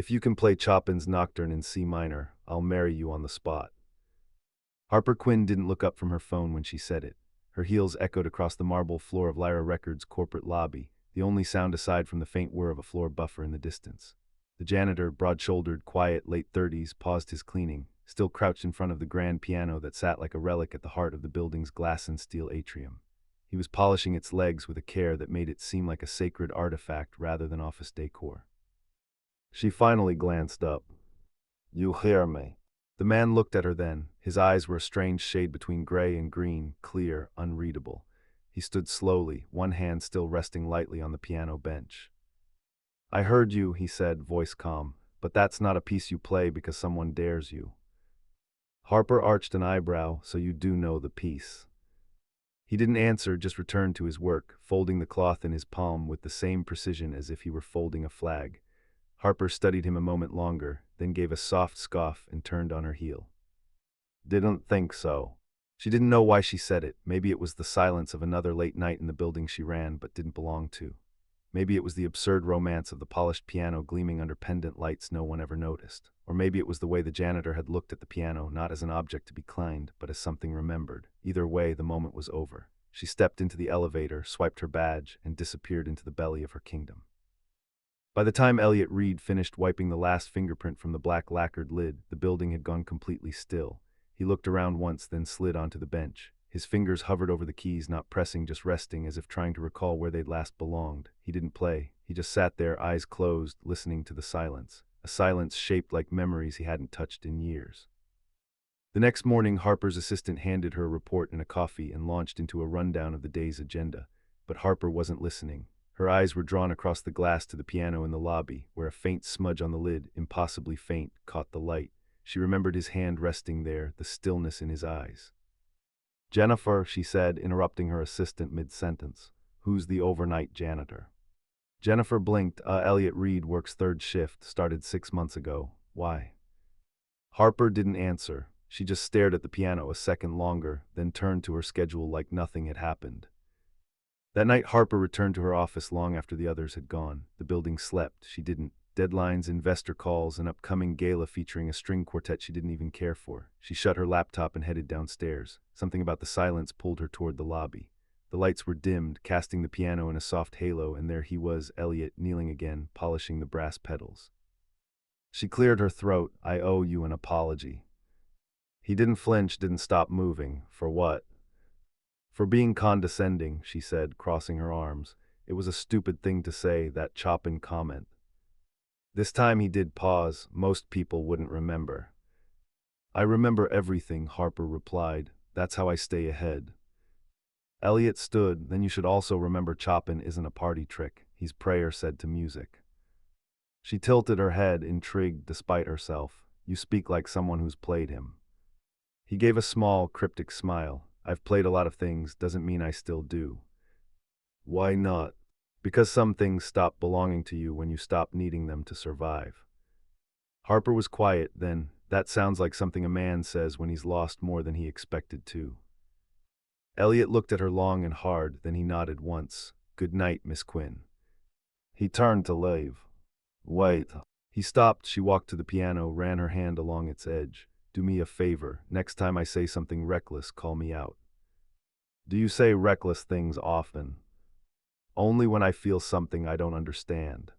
If you can play Chopin's Nocturne in C minor, I'll marry you on the spot. Harper Quinn didn't look up from her phone when she said it. Her heels echoed across the marble floor of Lyra Records' corporate lobby, the only sound aside from the faint whir of a floor buffer in the distance. The janitor, broad-shouldered, quiet, late 30s, paused his cleaning, still crouched in front of the grand piano that sat like a relic at the heart of the building's glass and steel atrium. He was polishing its legs with a care that made it seem like a sacred artifact rather than office decor. She finally glanced up. "You hear me?" The man looked at her then. His eyes were a strange shade between gray and green, clear, unreadable. He stood slowly, one hand still resting lightly on the piano bench. "I heard you," he said, voice calm, "but that's not a piece you play because someone dares you." Harper arched an eyebrow. "So you do know the piece." He didn't answer, just returned to his work, folding the cloth in his palm with the same precision as if he were folding a flag. Harper studied him a moment longer, then gave a soft scoff and turned on her heel. "Didn't think so." She didn't know why she said it. Maybe it was the silence of another late night in the building she ran but didn't belong to. Maybe it was the absurd romance of the polished piano gleaming under pendant lights no one ever noticed. Or maybe it was the way the janitor had looked at the piano, not as an object to be climbed, but as something remembered. Either way, the moment was over. She stepped into the elevator, swiped her badge, and disappeared into the belly of her kingdom. By the time Elliot Reed finished wiping the last fingerprint from the black lacquered lid, the building had gone completely still. He looked around once, then slid onto the bench. His fingers hovered over the keys, not pressing, just resting, as if trying to recall where they'd last belonged. He didn't play. He just sat there, eyes closed, listening to the silence. A silence shaped like memories he hadn't touched in years. The next morning, Harper's assistant handed her a report and a coffee and launched into a rundown of the day's agenda. But Harper wasn't listening. Her eyes were drawn across the glass to the piano in the lobby, where a faint smudge on the lid, impossibly faint, caught the light. She remembered his hand resting there, the stillness in his eyes. "Jennifer," she said, interrupting her assistant mid-sentence. "Who's the overnight janitor?" Jennifer blinked. Elliot Reed works third shift, started 6 months ago. Why?" Harper didn't answer. She just stared at the piano a second longer, then turned to her schedule like nothing had happened. That night, Harper returned to her office long after the others had gone. The building slept. She didn't. Deadlines, investor calls, an upcoming gala featuring a string quartet she didn't even care for. She shut her laptop and headed downstairs. Something about the silence pulled her toward the lobby. The lights were dimmed, casting the piano in a soft halo, and there he was, Elliot, kneeling again, polishing the brass pedals. She cleared her throat. "I owe you an apology." He didn't flinch, didn't stop moving. "For what?" "For being condescending," she said, crossing her arms. It was a stupid thing to say, that Chopin comment. This time he did pause. "Most people wouldn't remember." "I remember everything," Harper replied. "That's how I stay ahead." Elliot stood. "Then you should also remember Chopin isn't a party trick. He's prayer said to music." She tilted her head, intrigued despite herself. "You speak like someone who's played him." He gave a small, cryptic smile. "I've played a lot of things, doesn't mean I still do." "Why not?" "Because some things stop belonging to you when you stop needing them to survive." Harper was quiet, then. "That sounds like something a man says when he's lost more than he expected to." Elliot looked at her long and hard, then he nodded once. "Good night, Miss Quinn." He turned to leave. "Wait." He stopped. She walked to the piano, ran her hand along its edge. "Do me a favor. Next time I say something reckless, call me out." "Do you say reckless things often?" "Only when I feel something I don't understand."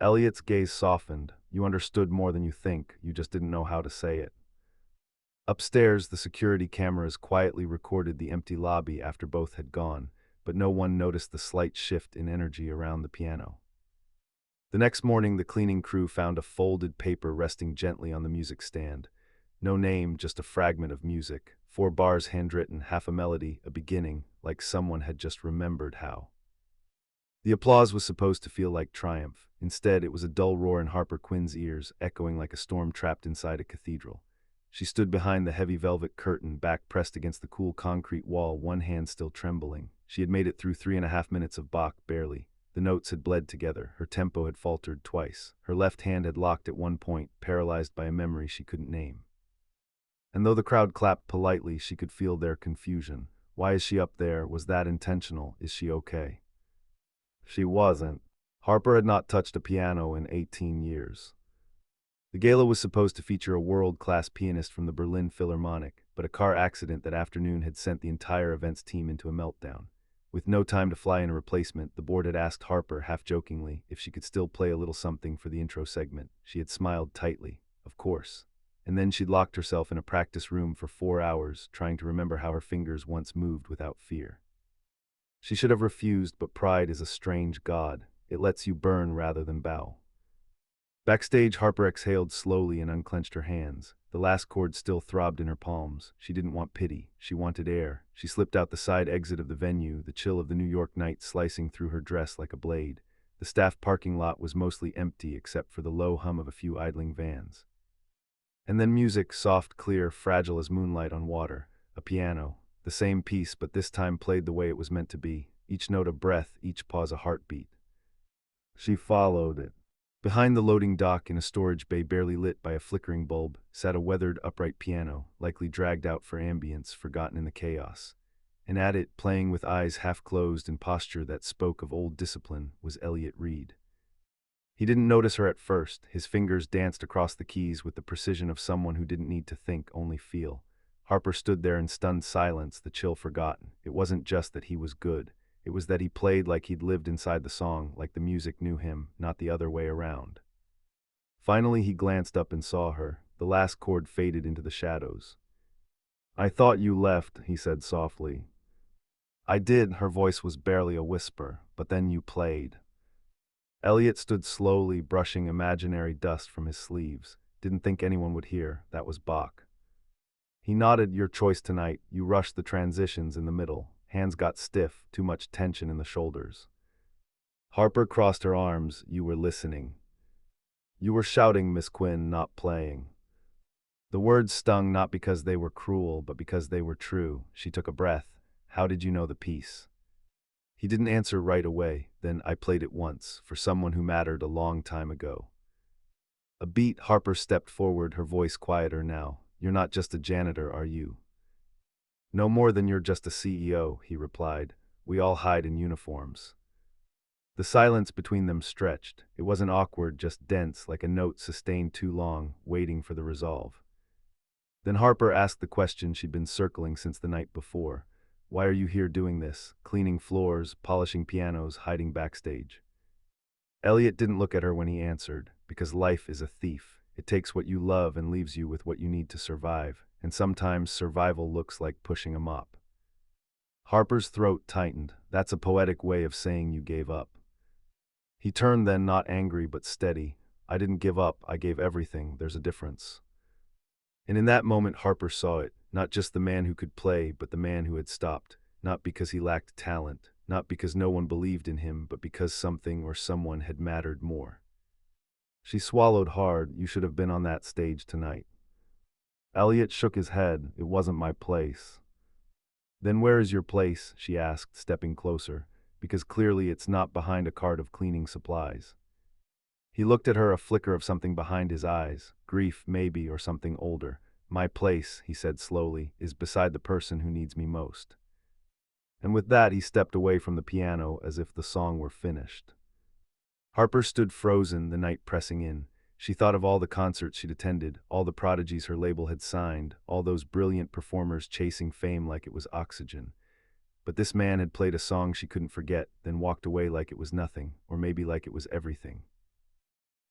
Elliot's gaze softened. "You understood more than you think. You just didn't know how to say it." Upstairs, the security cameras quietly recorded the empty lobby after both had gone, but no one noticed the slight shift in energy around the piano. The next morning, the cleaning crew found a folded paper resting gently on the music stand. No name, just a fragment of music. 4 bars handwritten, half a melody, a beginning, like someone had just remembered how. The applause was supposed to feel like triumph. Instead, it was a dull roar in Harper Quinn's ears, echoing like a storm trapped inside a cathedral. She stood behind the heavy velvet curtain, back pressed against the cool concrete wall, one hand still trembling. She had made it through 3.5 minutes of Bach, barely. The notes had bled together. Her tempo had faltered twice. Her left hand had locked at one point, paralyzed by a memory she couldn't name. And though the crowd clapped politely, she could feel their confusion. Why is she up there? Was that intentional? Is she okay? She wasn't. Harper had not touched a piano in 18 years. The gala was supposed to feature a world-class pianist from the Berlin Philharmonic, but a car accident that afternoon had sent the entire events team into a meltdown. With no time to fly in a replacement, the board had asked Harper, half-jokingly, if she could still play a little something for the intro segment. She had smiled tightly. Of course. And then she'd locked herself in a practice room for 4 hours, trying to remember how her fingers once moved without fear. She should have refused, but pride is a strange god. It lets you burn rather than bow. Backstage, Harper exhaled slowly and unclenched her hands. The last chord still throbbed in her palms. She didn't want pity. She wanted air. She slipped out the side exit of the venue, the chill of the New York night slicing through her dress like a blade. The staff parking lot was mostly empty except for the low hum of a few idling vans. And then music, soft, clear, fragile as moonlight on water. A piano. The same piece, but this time played the way it was meant to be. Each note a breath, each pause a heartbeat. She followed it. Behind the loading dock in a storage bay barely lit by a flickering bulb sat a weathered, upright piano, likely dragged out for ambience, forgotten in the chaos. And at it, playing with eyes half closed and posture that spoke of old discipline, was Elliot Reed. He didn't notice her at first. His fingers danced across the keys with the precision of someone who didn't need to think, only feel. Harper stood there in stunned silence, the chill forgotten. It wasn't just that he was good. It was that he played like he'd lived inside the song, like the music knew him, not the other way around. Finally, he glanced up and saw her. The last chord faded into the shadows. "I thought you left," he said softly. "I did," her voice was barely a whisper, "but then you played." Elliot stood slowly, brushing imaginary dust from his sleeves. Didn't think anyone would hear. That was Bach. He nodded. "Your choice tonight. You rushed the transitions in the middle. Hands got stiff, too much tension in the shoulders." Harper crossed her arms. "You were listening. You were shouting, Miss Quinn, not playing." The words stung not because they were cruel, but because they were true. She took a breath. "How did you know the piece?" He didn't answer right away. Then, "I played it once, for someone who mattered a long time ago." A beat, Harper stepped forward, her voice quieter now. "You're not just a janitor, are you?" "No more than you're just a CEO," he replied. "We all hide in uniforms." The silence between them stretched. It wasn't awkward, just dense, like a note sustained too long, waiting for the resolve. Then Harper asked the question she'd been circling since the night before. "Why are you here doing this? Cleaning floors, polishing pianos, hiding backstage?" Elliot didn't look at her when he answered. "Because life is a thief. It takes what you love and leaves you with what you need to survive. And sometimes survival looks like pushing a mop." Harper's throat tightened. "That's a poetic way of saying you gave up." He turned then, not angry but steady. "I didn't give up, I gave everything. There's a difference." And in that moment Harper saw it, not just the man who could play, but the man who had stopped, not because he lacked talent, not because no one believed in him, but because something or someone had mattered more. She swallowed hard. "You should have been on that stage tonight." Elliot shook his head. "It wasn't my place." "Then where is your place?" she asked, stepping closer, "because clearly it's not behind a cart of cleaning supplies." He looked at her, a flicker of something behind his eyes, grief maybe, or something older. "My place," he said slowly, "is beside the person who needs me most." And with that he stepped away from the piano as if the song were finished. Harper stood frozen, the night pressing in. She thought of all the concerts she'd attended, all the prodigies her label had signed, all those brilliant performers chasing fame like it was oxygen. But this man had played a song she couldn't forget, then walked away like it was nothing, or maybe like it was everything.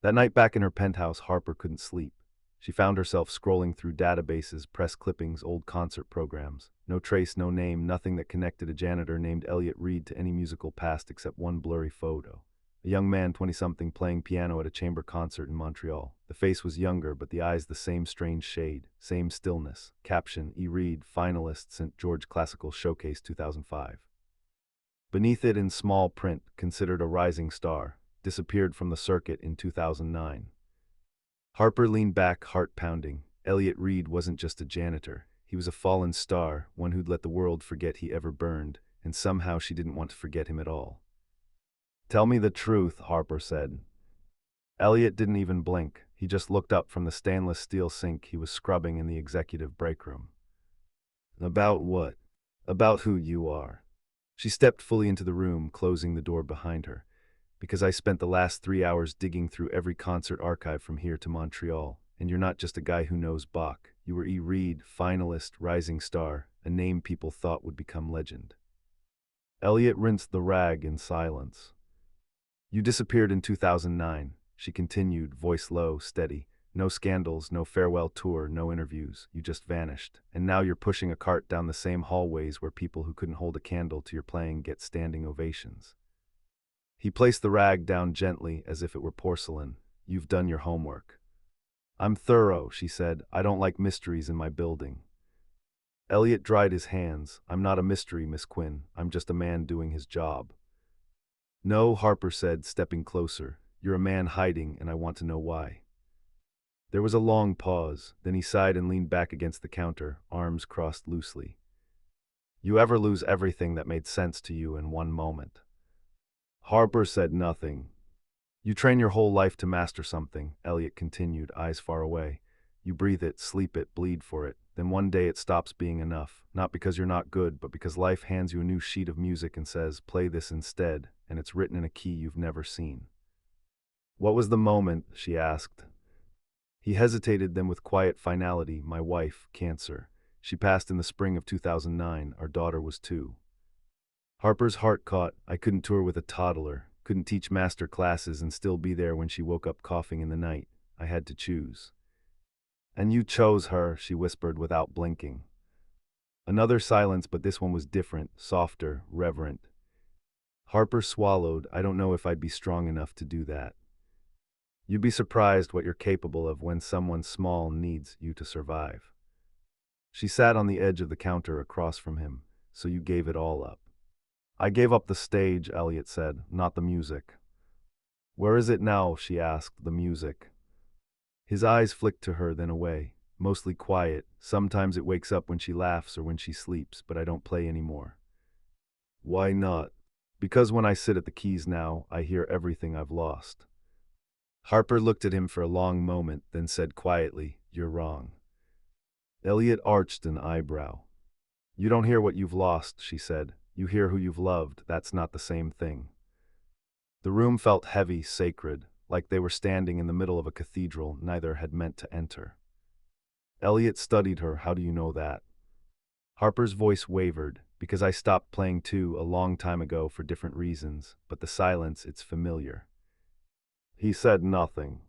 That night back in her penthouse, Harper couldn't sleep. She found herself scrolling through databases, press clippings, old concert programs. No trace, no name, nothing that connected a janitor named Elliot Reed to any musical past except one blurry photo. A young man, 20-something, playing piano at a chamber concert in Montreal. The face was younger, but the eyes the same strange shade, same stillness. Caption: E. Reed, finalist, St. George Classical Showcase 2005. Beneath it in small print, considered a rising star. Disappeared from the circuit in 2009. Harper leaned back, heart pounding. Elliot Reed wasn't just a janitor. He was a fallen star, one who'd let the world forget he ever burned, and somehow she didn't want to forget him at all. "Tell me the truth," Harper said. Elliot didn't even blink. He just looked up from the stainless steel sink he was scrubbing in the executive break room. "About what?" "About who you are." She stepped fully into the room, closing the door behind her. Because I spent the last 3 hours digging through every concert archive from here to Montreal, and you're not just a guy who knows Bach. You were E. Reed, finalist, rising star, a name people thought would become legend. Elliot rinsed the rag in silence. You disappeared in 2009, she continued, voice low, steady. No scandals, no farewell tour, no interviews. You just vanished. And now you're pushing a cart down the same hallways where people who couldn't hold a candle to your playing get standing ovations. He placed the rag down gently, as if it were porcelain. You've done your homework. I'm thorough, she said. I don't like mysteries in my building. Elliot dried his hands. I'm not a mystery, Miss Quinn. I'm just a man doing his job. No, Harper said, stepping closer. You're a man hiding, and I want to know why. There was a long pause, then he sighed and leaned back against the counter, arms crossed loosely. You ever lose everything that made sense to you in one moment? Harper said nothing. You train your whole life to master something, Elliot continued, eyes far away. You breathe it, sleep it, bleed for it. Then one day it stops being enough, not because you're not good, but because life hands you a new sheet of music and says, play this instead, and it's written in a key you've never seen. What was the moment? She asked. He hesitated, then with quiet finality, my wife, cancer. She passed in the spring of 2009, our daughter was 2. Harper's heart caught. I couldn't tour with a toddler, couldn't teach master classes and still be there when she woke up coughing in the night. I had to choose. And you chose her, she whispered without blinking. Another silence, but this one was different, softer, reverent. Harper swallowed. I don't know if I'd be strong enough to do that. You'd be surprised what you're capable of when someone small needs you to survive. She sat on the edge of the counter across from him. So you gave it all up. I gave up the stage, Elliot said, not the music. Where is it now? She asked, the music. His eyes flicked to her, then away. Mostly quiet. Sometimes it wakes up when she laughs or when she sleeps, but I don't play anymore. Why not? Because when I sit at the keys now, I hear everything I've lost. Harper looked at him for a long moment, then said quietly, you're wrong. Elliot arched an eyebrow. You don't hear what you've lost, she said. You hear who you've loved. That's not the same thing. The room felt heavy, sacred, like they were standing in the middle of a cathedral neither had meant to enter. Elliot studied her. How do you know that? Harper's voice wavered. Because I stopped playing too a long time ago for different reasons, but the silence, it's familiar. He said nothing.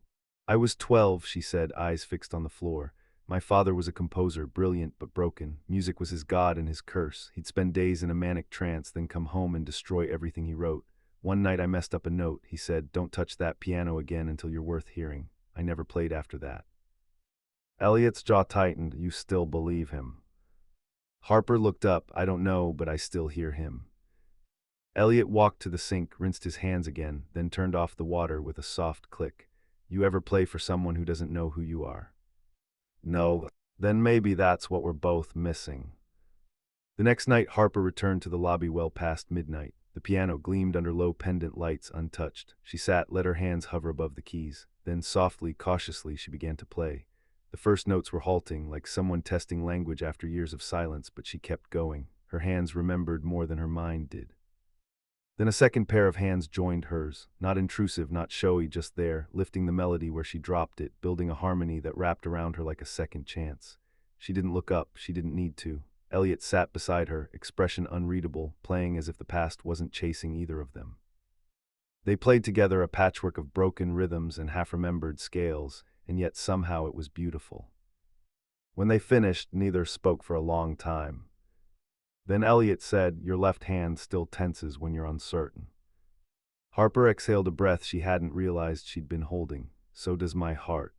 I was 12, she said, eyes fixed on the floor. My father was a composer, brilliant but broken. Music was his god and his curse. He'd spend days in a manic trance, then come home and destroy everything he wrote. One night I messed up a note. He said, don't touch that piano again until you're worth hearing. I never played after that. Elliot's jaw tightened. You still believe him? Harper looked up. I don't know, but I still hear him. Elliot walked to the sink, rinsed his hands again, then turned off the water with a soft click. You ever play for someone who doesn't know who you are? No. Then maybe that's what we're both missing. The next night, Harper returned to the lobby well past midnight. The piano gleamed under low pendant lights, untouched. She sat, let her hands hover above the keys. Then softly, cautiously, she began to play. The first notes were halting, like someone testing language after years of silence, but she kept going. Her hands remembered more than her mind did. Then a second pair of hands joined hers, not intrusive, not showy, just there, lifting the melody where she dropped it, building a harmony that wrapped around her like a second chance. She didn't look up, she didn't need to. Elliot sat beside her, expression unreadable, playing as if the past wasn't chasing either of them. They played together a patchwork of broken rhythms and half-remembered scales, and yet somehow it was beautiful. When they finished, neither spoke for a long time. Then Elliot said, your left hand still tenses when you're uncertain. Harper exhaled a breath she hadn't realized she'd been holding. So does my heart.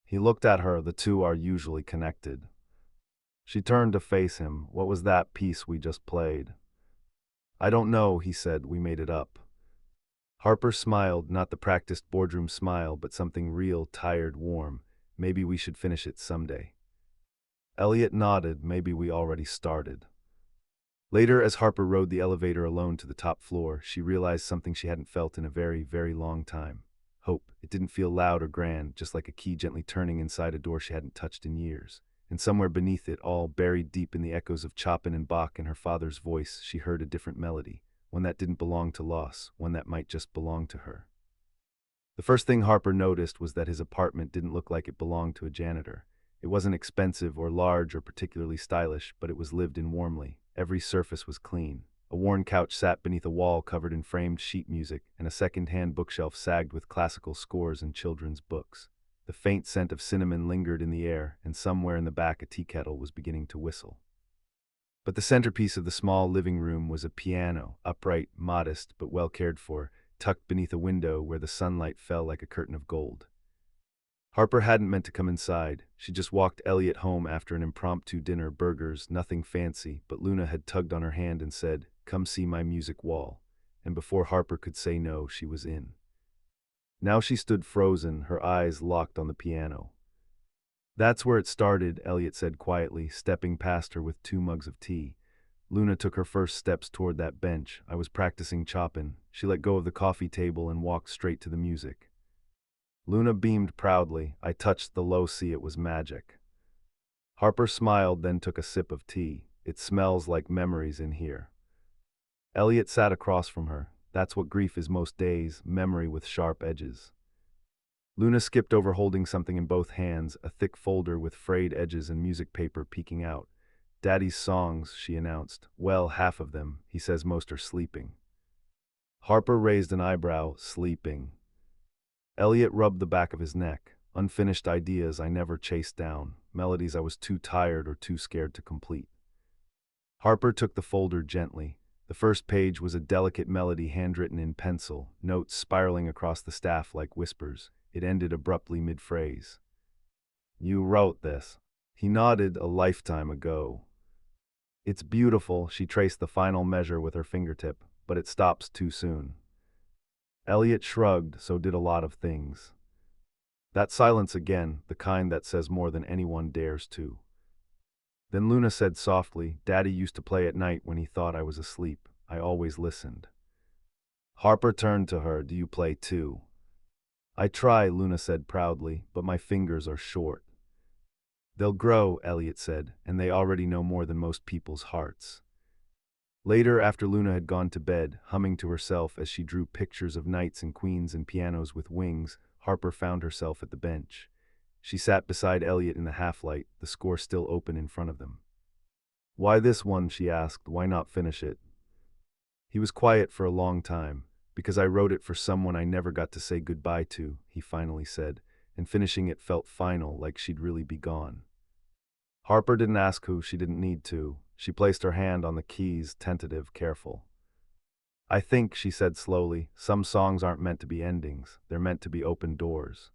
He looked at her. The two are usually connected. She turned to face him. What was that piece we just played? I don't know, he said. We made it up. Harper smiled, not the practiced boardroom smile, but something real, tired, warm. Maybe we should finish it someday. Elliot nodded. Maybe we already started. Later, as Harper rode the elevator alone to the top floor, she realized something she hadn't felt in a very, very long time. Hope. It didn't feel loud or grand, just like a key gently turning inside a door she hadn't touched in years. And somewhere beneath it all, buried deep in the echoes of Chopin and Bach and her father's voice, she heard a different melody. one that didn't belong to loss, one that might just belong to her. The first thing Harper noticed was that his apartment didn't look like it belonged to a janitor. It wasn't expensive or large or particularly stylish, but it was lived in warmly. Every surface was clean. A worn couch sat beneath a wall covered in framed sheet music, and a second-hand bookshelf sagged with classical scores and children's books. The faint scent of cinnamon lingered in the air, and somewhere in the back a tea kettle was beginning to whistle. But the centerpiece of the small living room was a piano, upright, modest, but well cared for, tucked beneath a window where the sunlight fell like a curtain of gold. Harper hadn't meant to come inside. She just walked Elliot home after an impromptu dinner, burgers, nothing fancy, but Luna had tugged on her hand and said, "Come see my music wall." And before Harper could say no, she was in. Now she stood frozen, her eyes locked on the piano. "That's where it started," Elliot said quietly, stepping past her with 2 mugs of tea. Luna took her first steps toward that bench. I was practicing Chopin. She let go of the coffee table and walked straight to the music. Luna beamed proudly. I touched the low C. It was magic. Harper smiled, then took a sip of tea. "It smells like memories in here." Elliot sat across from her. That's what grief is most days, memory with sharp edges. Luna skipped over, holding something in both hands, a thick folder with frayed edges and music paper peeking out. "Daddy's songs," she announced. "Well, half of them. He says most are sleeping." Harper raised an eyebrow. "Sleeping?" Elliot rubbed the back of his neck. "Unfinished ideas I never chased down. Melodies I was too tired or too scared to complete." Harper took the folder gently. The first page was a delicate melody handwritten in pencil, notes spiraling across the staff like whispers. It ended abruptly mid-phrase. "You wrote this?" He nodded. "A lifetime ago." "It's beautiful," she traced the final measure with her fingertip, "but it stops too soon." Elliot shrugged. "So did a lot of things." That silence again, the kind that says more than anyone dares to. Then Luna said softly, "Daddy used to play at night when he thought I was asleep. I always listened." Harper turned to her. "Do you play too?" "I try," Luna said proudly, "but my fingers are short." "They'll grow," Elliot said, "and they already know more than most people's hearts." Later, after Luna had gone to bed, humming to herself as she drew pictures of knights and queens and pianos with wings, Harper found herself at the bench. She sat beside Elliot in the half-light, the score still open in front of them. "Why this one?" she asked. "Why not finish it?" He was quiet for a long time. "Because I wrote it for someone I never got to say goodbye to," he finally said, and finishing it felt final, like she'd really be gone. Harper didn't ask who. She didn't need to. She placed her hand on the keys, tentative, careful. "I think," she said slowly, "some songs aren't meant to be endings. They're meant to be open doors."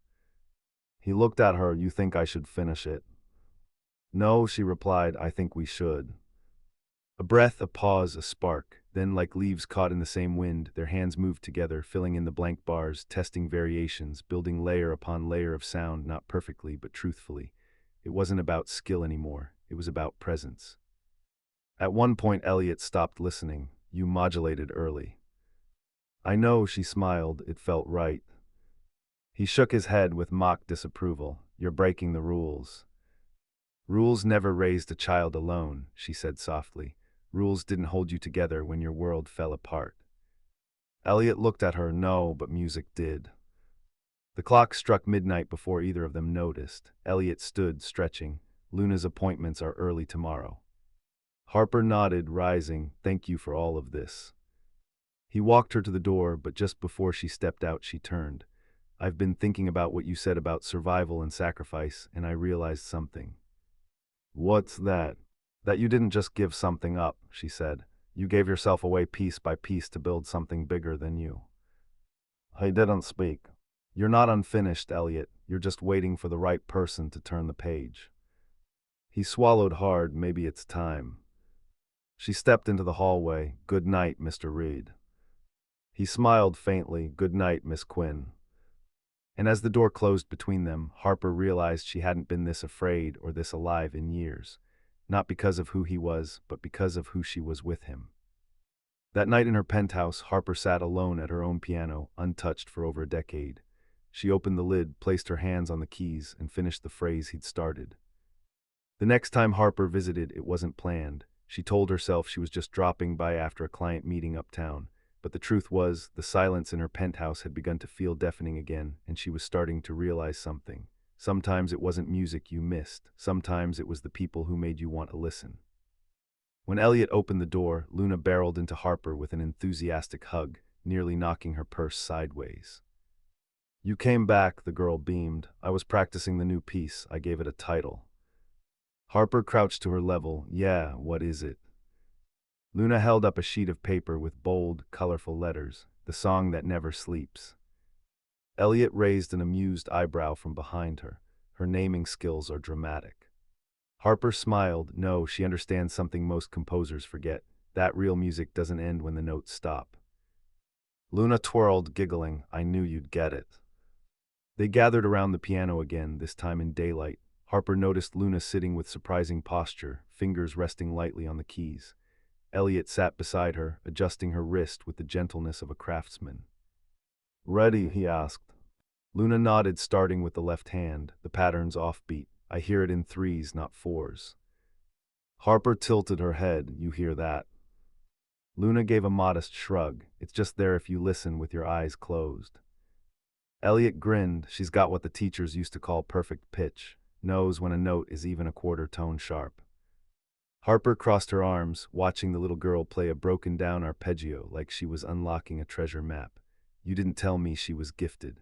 He looked at her. "You think I should finish it?" "No," she replied, "I think we should." A breath, a pause, a spark. Then, like leaves caught in the same wind, their hands moved together, filling in the blank bars, testing variations, building layer upon layer of sound, not perfectly, but truthfully. It wasn't about skill anymore. It was about presence. At one point, Elliot stopped listening. "You modulated early." "I know," she smiled. "It felt right." He shook his head with mock disapproval. "You're breaking the rules." "Rules never raised a child alone," she said softly. "Rules didn't hold you together when your world fell apart." Elliot looked at her. "No, but music did." The clock struck midnight before either of them noticed. Elliot stood, stretching. "Luna's appointments are early tomorrow." Harper nodded, rising. "Thank you for all of this." He walked her to the door, but just before she stepped out, she turned. "I've been thinking about what you said about survival and sacrifice, and I realized something." "What's that?" "That you didn't just give something up," she said. "You gave yourself away piece by piece to build something bigger than you." He didn't speak. "You're not unfinished, Elliot. You're just waiting for the right person to turn the page." He swallowed hard. "Maybe it's time." She stepped into the hallway. "Good night, Mr. Reed." He smiled faintly. "Good night, Miss Quinn." And as the door closed between them, Harper realized she hadn't been this afraid or this alive in years. Not because of who he was, but because of who she was with him. That night in her penthouse, Harper sat alone at her own piano, untouched for over a decade. She opened the lid, placed her hands on the keys, and finished the phrase he'd started. The next time Harper visited, it wasn't planned. She told herself she was just dropping by after a client meeting uptown, but the truth was, the silence in her penthouse had begun to feel deafening again, and she was starting to realize something. Sometimes it wasn't music you missed, sometimes it was the people who made you want to listen. When Elliot opened the door, Luna barreled into Harper with an enthusiastic hug, nearly knocking her purse sideways. "You came back," the girl beamed. "I was practicing the new piece. I gave it a title." Harper crouched to her level. "Yeah, what is it?" Luna held up a sheet of paper with bold, colorful letters, "The Song That Never Sleeps." Elliot raised an amused eyebrow from behind her. Her naming skills are dramatic. Harper smiled. No, she understands something most composers forget. That real music doesn't end when the notes stop. Luna twirled, giggling. "I knew you'd get it." They gathered around the piano again, this time in daylight. Harper noticed Luna sitting with surprising posture, fingers resting lightly on the keys. Elliot sat beside her, adjusting her wrist with the gentleness of a craftsman. "Ready?" he asked. Luna nodded, starting with the left hand, the pattern's offbeat. "I hear it in threes, not fours." Harper tilted her head. "You hear that?" Luna gave a modest shrug. "It's just there if you listen with your eyes closed." Elliot grinned. "She's got what the teachers used to call perfect pitch. Knows when a note is even a quarter tone sharp." Harper crossed her arms, watching the little girl play a broken-down arpeggio like she was unlocking a treasure map. "You didn't tell me she was gifted."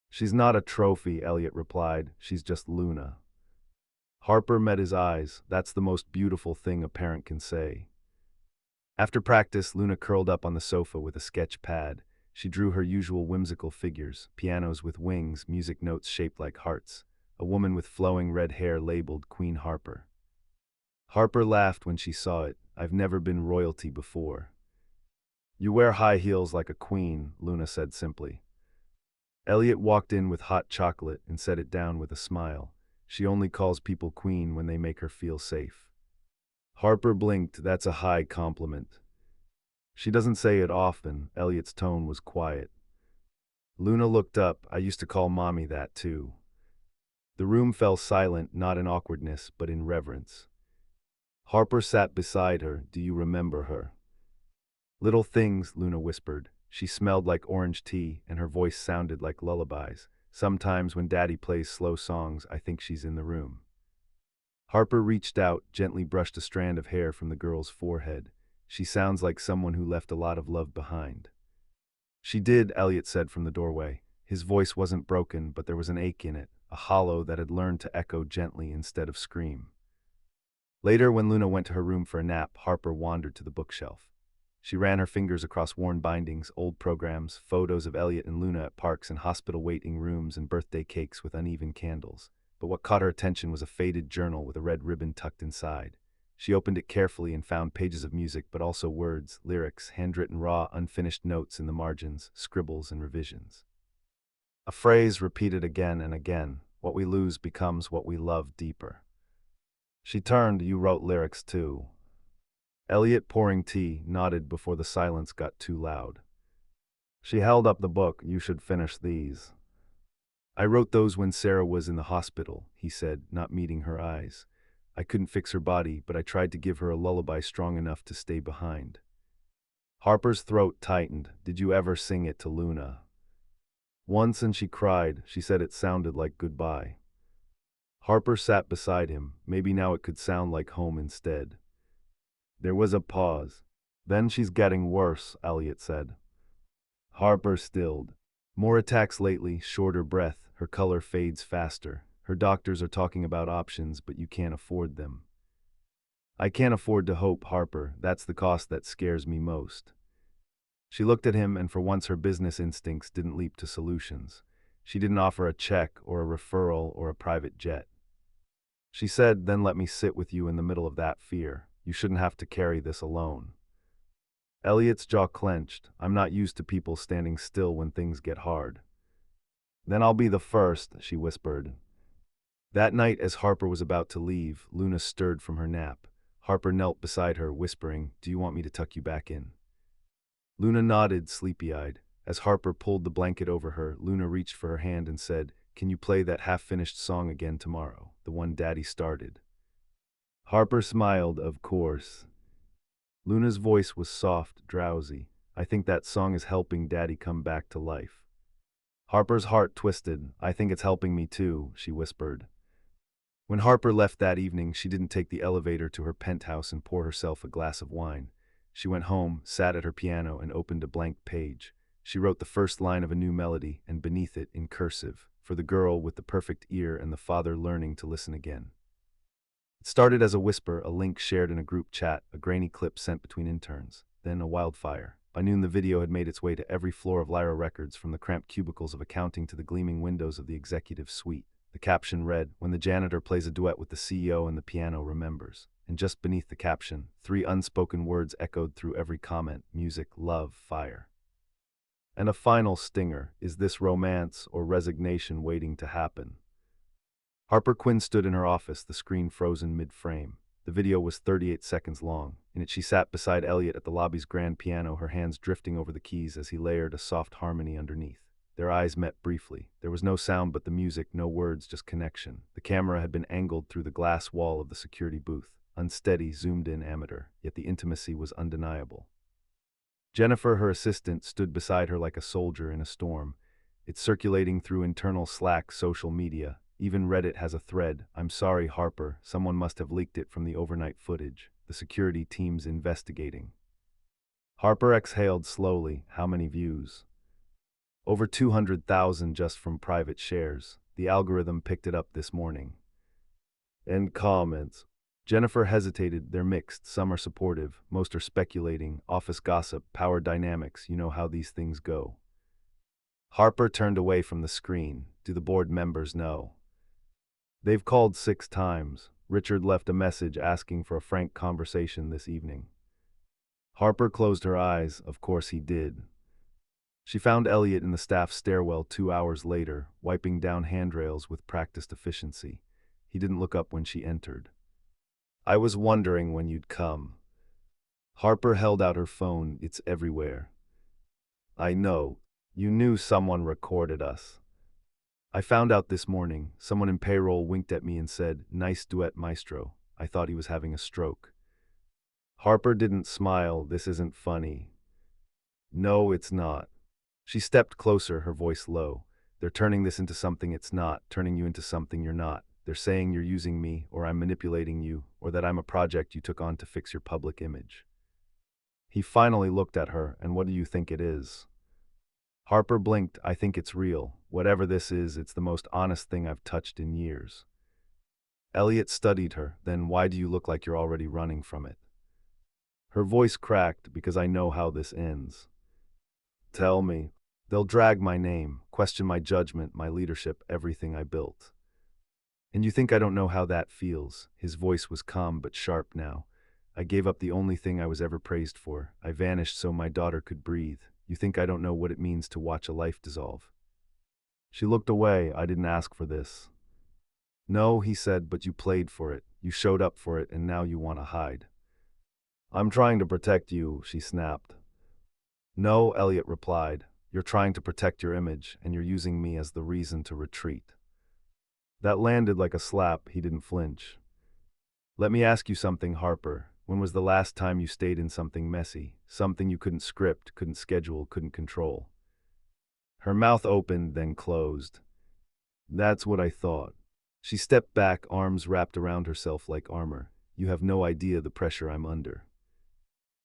"She's not a trophy," Elliot replied. "She's just Luna." Harper met his eyes. "That's the most beautiful thing a parent can say." After practice, Luna curled up on the sofa with a sketch pad. She drew her usual whimsical figures, pianos with wings, music notes shaped like hearts. A woman with flowing red hair labeled Queen Harper. Harper laughed when she saw it. "I've never been royalty before." "You wear high heels like a queen," Luna said simply. Elliot walked in with hot chocolate and set it down with a smile. "She only calls people queen when they make her feel safe." Harper blinked. "That's a high compliment." "She doesn't say it often." Elliot's tone was quiet. Luna looked up. "I used to call Mommy that too." The room fell silent, not in awkwardness, but in reverence. Harper sat beside her. "Do you remember her?" "Little things," Luna whispered. She smelled like orange tea, and her voice sounded like lullabies. "Sometimes when Daddy plays slow songs, I think she's in the room." Harper reached out, gently brushed a strand of hair from the girl's forehead. "She sounds like someone who left a lot of love behind." "She did," Elliot said from the doorway. His voice wasn't broken, but there was an ache in it, a hollow that had learned to echo gently instead of scream. Later, when Luna went to her room for a nap, Harper wandered to the bookshelf. She ran her fingers across worn bindings, old programs, photos of Elliot and Luna at parks and hospital waiting rooms, and birthday cakes with uneven candles. But what caught her attention was a faded journal with a red ribbon tucked inside. She opened it carefully and found pages of music, but also words, lyrics, handwritten raw, unfinished notes in the margins, scribbles and revisions. A phrase repeated again and again: "What we lose becomes what we love deeper." She turned. "You wrote lyrics too." Elliot, pouring tea, nodded before the silence got too loud. She held up the book. "You should finish these." "I wrote those when Sarah was in the hospital," he said, not meeting her eyes. "I couldn't fix her body, but I tried to give her a lullaby strong enough to stay behind." Harper's throat tightened. "Did you ever sing it to Luna?" "Once, and she cried. She said it sounded like goodbye." Harper sat beside him. "Maybe now it could sound like home instead." There was a pause. "Then she's getting worse," Elliot said. Harper stilled. "More attacks lately, shorter breath, her color fades faster. Her doctors are talking about options, but you can't afford them." "I can't afford to hope, Harper. That's the cost that scares me most." She looked at him, and for once her business instincts didn't leap to solutions. She didn't offer a check or a referral or a private jet. She said, "Then let me sit with you in the middle of that fear. You shouldn't have to carry this alone." Elliot's jaw clenched. "I'm not used to people standing still when things get hard." "Then I'll be the first," she whispered. That night, as Harper was about to leave, Luna stirred from her nap. Harper knelt beside her, whispering, "Do you want me to tuck you back in?" Luna nodded, sleepy-eyed. As Harper pulled the blanket over her, Luna reached for her hand and said, "Can you play that half-finished song again tomorrow, the one Daddy started?" Harper smiled, of course. Luna's voice was soft, drowsy. I think that song is helping Daddy come back to life. Harper's heart twisted. I think it's helping me too, she whispered. When Harper left that evening, she didn't take the elevator to her penthouse and pour herself a glass of wine. She went home, sat at her piano, and opened a blank page. She wrote the first line of a new melody, and beneath it, in cursive, for the girl with the perfect ear and the father learning to listen again. It started as a whisper, a link shared in a group chat, a grainy clip sent between interns, then a wildfire. By noon, the video had made its way to every floor of Lyra Records, from the cramped cubicles of accounting to the gleaming windows of the executive suite. The caption read, "When the janitor plays a duet with the CEO and the piano remembers." And just beneath the caption, 3 unspoken words echoed through every comment: music, love, fire. And a final stinger: is this romance or resignation waiting to happen? Harper Quinn stood in her office, the screen frozen mid-frame. The video was 38 seconds long. In it, she sat beside Elliot at the lobby's grand piano, her hands drifting over the keys as he layered a soft harmony underneath. Their eyes met briefly. There was no sound but the music, no words, just connection. The camera had been angled through the glass wall of the security booth. Unsteady, zoomed-in amateur, yet the intimacy was undeniable. Jennifer, her assistant, stood beside her like a soldier in a storm. It's circulating through internal Slack, social media. Even Reddit has a thread. "I'm sorry, Harper. Someone must have leaked it from the overnight footage. The security team's investigating." Harper exhaled slowly. How many views? Over 200,000 just from private shares. The algorithm picked it up this morning. And comments. Jennifer hesitated. They're mixed. Some are supportive. Most are speculating. Office gossip, power dynamics. You know how these things go. Harper turned away from the screen. Do the board members know? They've called 6 times. Richard left a message asking for a frank conversation this evening. Harper closed her eyes. Of course he did. She found Elliot in the staff stairwell 2 hours later, wiping down handrails with practiced efficiency. He didn't look up when she entered. "I was wondering when you'd come." Harper held out her phone. "It's everywhere." "I know. You knew someone recorded us." "I found out this morning. Someone in payroll winked at me and said, 'Nice duet, maestro.' I thought he was having a stroke." Harper didn't smile. "This isn't funny." "No, it's not." She stepped closer, her voice low. "They're turning this into something it's not, turning you into something you're not. They're saying you're using me, or I'm manipulating you, or that I'm a project you took on to fix your public image." He finally looked at her. "And what do you think it is?" Harper blinked. "I think it's real. Whatever this is, it's the most honest thing I've touched in years." Elliot studied her. "Then why do you look like you're already running from it?" Her voice cracked. "Because I know how this ends." "Tell me." "They'll drag my name, question my judgment, my leadership, everything I built." "And you think I don't know how that feels?" His voice was calm but sharp now. "I gave up the only thing I was ever praised for. I vanished so my daughter could breathe. You think I don't know what it means to watch a life dissolve?" She looked away. "I didn't ask for this." "No," he said, "but you played for it. You showed up for it, and now you want to hide." "I'm trying to protect you," she snapped. "No," Elliot replied. "You're trying to protect your image, and you're using me as the reason to retreat." That landed like a slap. He didn't flinch. "Let me ask you something, Harper. When was the last time you stayed in something messy? Something you couldn't script, couldn't schedule, couldn't control?" Her mouth opened, then closed. "That's what I thought." She stepped back, arms wrapped around herself like armor. "You have no idea the pressure I'm under."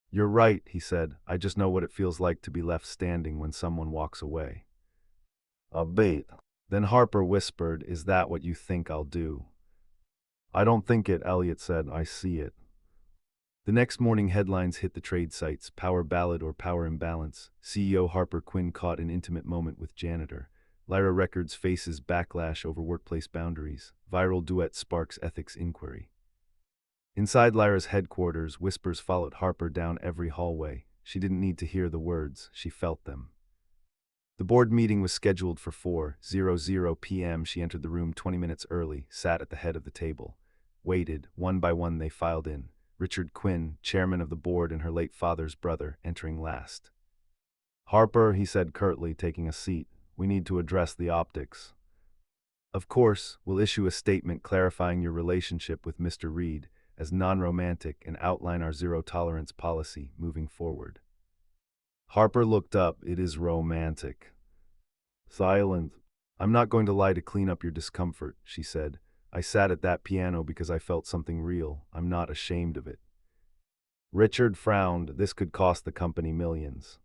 "You're right," he said. "I just know what it feels like to be left standing when someone walks away." "A bait." Then Harper whispered, "Is that what you think I'll do?" "I don't think it," Elliot said. "I see it." The next morning, headlines hit the trade sites. Power ballad or power imbalance. CEO Harper Quinn caught an intimate moment with Janitor. Lyra Records faces backlash over workplace boundaries. Viral duet sparks ethics inquiry. Inside Lyra's headquarters, whispers followed Harper down every hallway. She didn't need to hear the words. She felt them. The board meeting was scheduled for 4:00 p.m. She entered the room 20 minutes early, sat at the head of the table. Waited. One by one they filed in. Richard Quinn, chairman of the board and her late father's brother, entering last. "Harper," he said curtly, taking a seat, "we need to address the optics. Of course, we'll issue a statement clarifying your relationship with Mr. Reed. as non-romantic and outline our zero-tolerance policy moving forward. Harper looked up. It is romantic. Silent. I'm not going to lie to clean up your discomfort, she said. I sat at that piano because I felt something real. I'm not ashamed of it. Richard frowned. This could cost the company millions.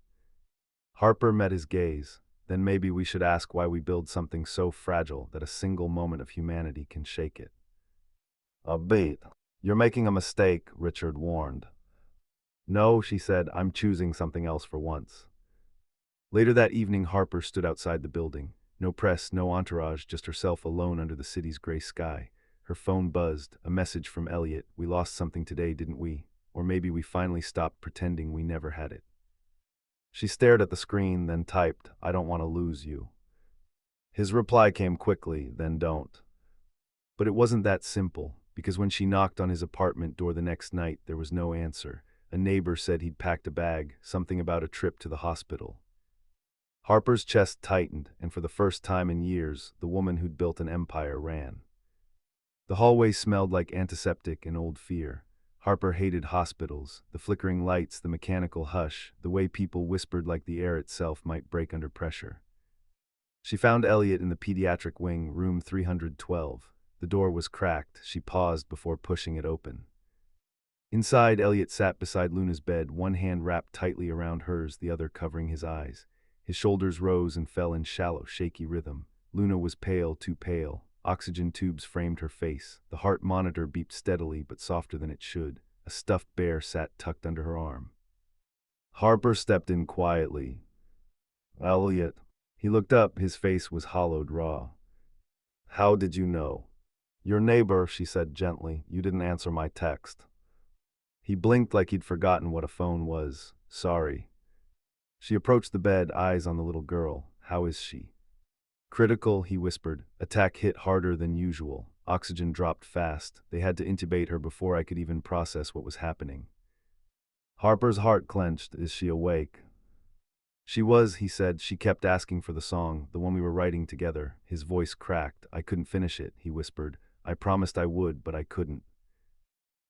Harper met his gaze. Then maybe we should ask why we build something so fragile that a single moment of humanity can shake it. A bait. You're making a mistake, Richard warned. No, she said, I'm choosing something else for once. Later that evening, Harper stood outside the building. No press, no entourage, just herself alone under the city's gray sky. Her phone buzzed, a message from Elliot. We lost something today, didn't we? Or maybe we finally stopped pretending we never had it. She stared at the screen, then typed, I don't want to lose you. His reply came quickly, then don't. But it wasn't that simple, because when she knocked on his apartment door the next night, there was no answer. A neighbor said he'd packed a bag, something about a trip to the hospital. Harper's chest tightened, and for the first time in years, the woman who'd built an empire ran. The hallway smelled like antiseptic and old fear. Harper hated hospitals, the flickering lights, the mechanical hush, the way people whispered like the air itself might break under pressure. She found Elliot in the pediatric wing, room 312. The door was cracked. She paused before pushing it open. Inside, Elliot sat beside Luna's bed, one hand wrapped tightly around hers, the other covering his eyes. His shoulders rose and fell in shallow, shaky rhythm. Luna was pale, too pale. Oxygen tubes framed her face. The heart monitor beeped steadily, but softer than it should. A stuffed bear sat tucked under her arm. Harper stepped in quietly. Elliot. He looked up. His face was hollowed, raw. How did you know? Your neighbor, she said gently. You didn't answer my text. He blinked like he'd forgotten what a phone was. Sorry. She approached the bed, eyes on the little girl. How is she? Critical, he whispered. Attack hit harder than usual. Oxygen dropped fast. They had to intubate her before I could even process what was happening. Harper's heart clenched. Is she awake? She was, he said. She kept asking for the song, the one we were writing together. His voice cracked. I couldn't finish it, he whispered. I promised I would, but I couldn't.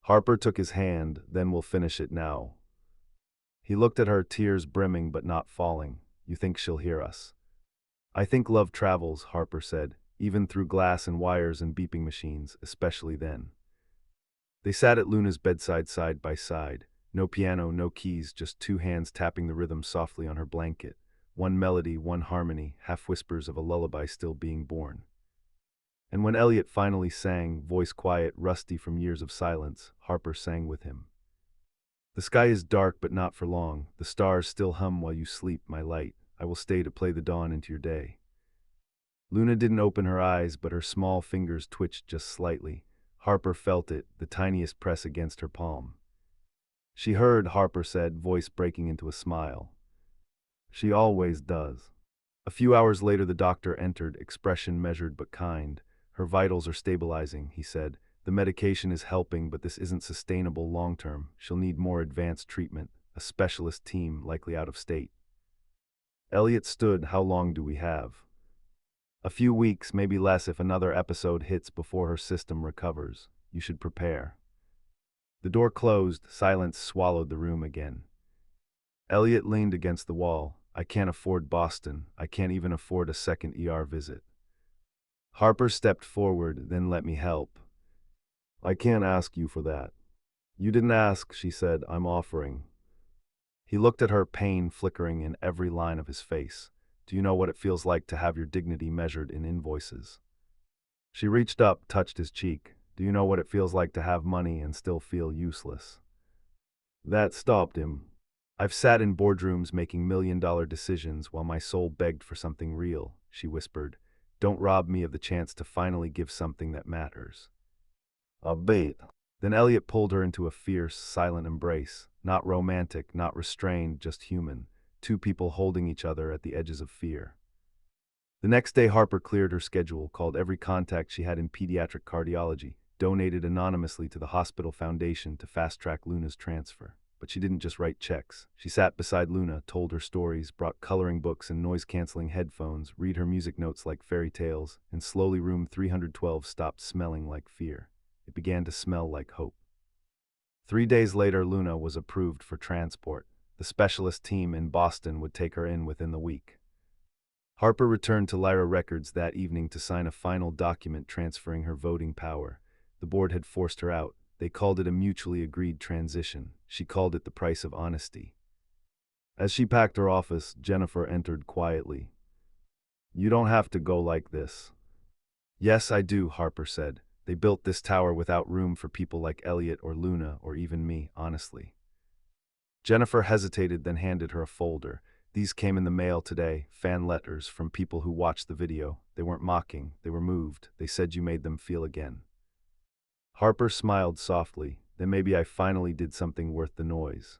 Harper took his hand. Then we'll finish it now. He looked at her, tears brimming but not falling. You think she'll hear us? I think love travels, Harper said, even through glass and wires and beeping machines, especially then. They sat at Luna's bedside side by side. No piano, no keys, just two hands tapping the rhythm softly on her blanket. One melody, one harmony, half whispers of a lullaby still being born. And when Elliot finally sang, voice quiet, rusty from years of silence, Harper sang with him. The sky is dark, but not for long. The stars still hum while you sleep, my light. I will stay to play the dawn into your day. Luna didn't open her eyes, but her small fingers twitched just slightly. Harper felt it, the tiniest press against her palm. She heard, Harper said, voice breaking into a smile. She always does. A few hours later, the doctor entered, expression measured but kind. Her vitals are stabilizing, he said. The medication is helping, but this isn't sustainable long-term. She'll need more advanced treatment, a specialist team, likely out of state. Elliot stood. How long do we have? A few weeks, maybe less if another episode hits before her system recovers. You should prepare. The door closed. Silence swallowed the room again. Elliot leaned against the wall. I can't afford Boston. I can't even afford a second ER visit. Harper stepped forward. Then let me help. I can't ask you for that. You didn't ask, she said. I'm offering. He looked at her, pain flickering in every line of his face. Do you know what it feels like to have your dignity measured in invoices? She reached up, touched his cheek. Do you know what it feels like to have money and still feel useless? That stopped him. I've sat in boardrooms making million-dollar decisions while my soul begged for something real, she whispered. Don't rob me of the chance to finally give something that matters. A bait. Then Elliot pulled her into a fierce, silent embrace. Not romantic, not restrained, just human. Two people holding each other at the edges of fear. The next day, Harper cleared her schedule, called every contact she had in pediatric cardiology, donated anonymously to the hospital foundation to fast-track Luna's transfer. But she didn't just write checks. She sat beside Luna, told her stories, brought coloring books and noise-canceling headphones, read her music notes like fairy tales, and slowly room 312 stopped smelling like fear. It began to smell like hope. 3 days later, Luna was approved for transport. The specialist team in Boston would take her in within the week. Harper returned to Lyra Records that evening to sign a final document transferring her voting power. The board had forced her out. They called it a mutually agreed transition. She called it the price of honesty. As she packed her office, Jennifer entered quietly. "You don't have to go like this." "Yes, I do," Harper said. "They built this tower without room for people like Elliot or Luna or even me, honestly." Jennifer hesitated, then handed her a folder. "These came in the mail today, fan letters from people who watched the video. They weren't mocking, they were moved. They said you made them feel again." Harper smiled softly. "Then maybe I finally did something worth the noise."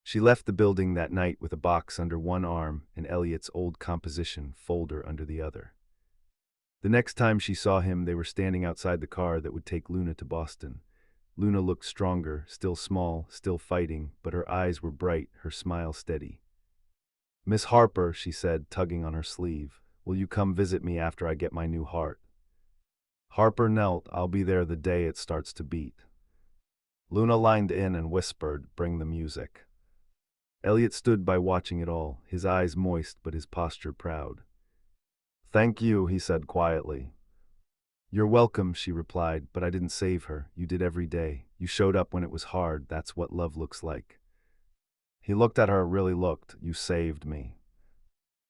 She left the building that night with a box under one arm and Elliot's old composition folder under the other. The next time she saw him, they were standing outside the car that would take Luna to Boston. Luna looked stronger, still small, still fighting, but her eyes were bright, her smile steady. "Miss Harper," she said, tugging on her sleeve, "will you come visit me after I get my new heart?" Harper knelt. "I'll be there the day it starts to beat." Luna lined in and whispered, "Bring the music." Elliot stood by watching it all, his eyes moist but his posture proud. "Thank you," he said quietly. "You're welcome," she replied, "but I didn't save her. You did every day. You showed up when it was hard. That's what love looks like." He looked at her, really looked. "You saved me."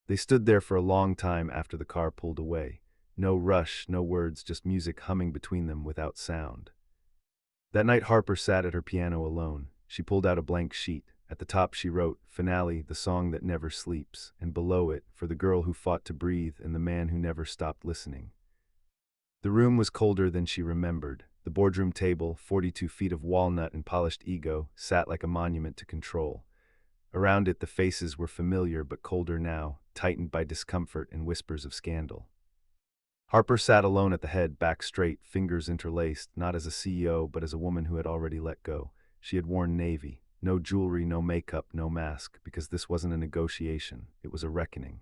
They stood there for a long time after the car pulled away. No rush, no words, just music humming between them without sound. That night Harper sat at her piano alone. She pulled out a blank sheet. At the top she wrote, "Finale, the song that never sleeps," and below it, "For the girl who fought to breathe and the man who never stopped listening." The room was colder than she remembered. The boardroom table, 42 feet of walnut and polished ego, sat like a monument to control. Around it the faces were familiar but colder now, tightened by discomfort and whispers of scandal. Harper sat alone at the head, back straight, fingers interlaced, not as a CEO but as a woman who had already let go. She had worn navy. No jewelry, no makeup, no mask, because this wasn't a negotiation, it was a reckoning.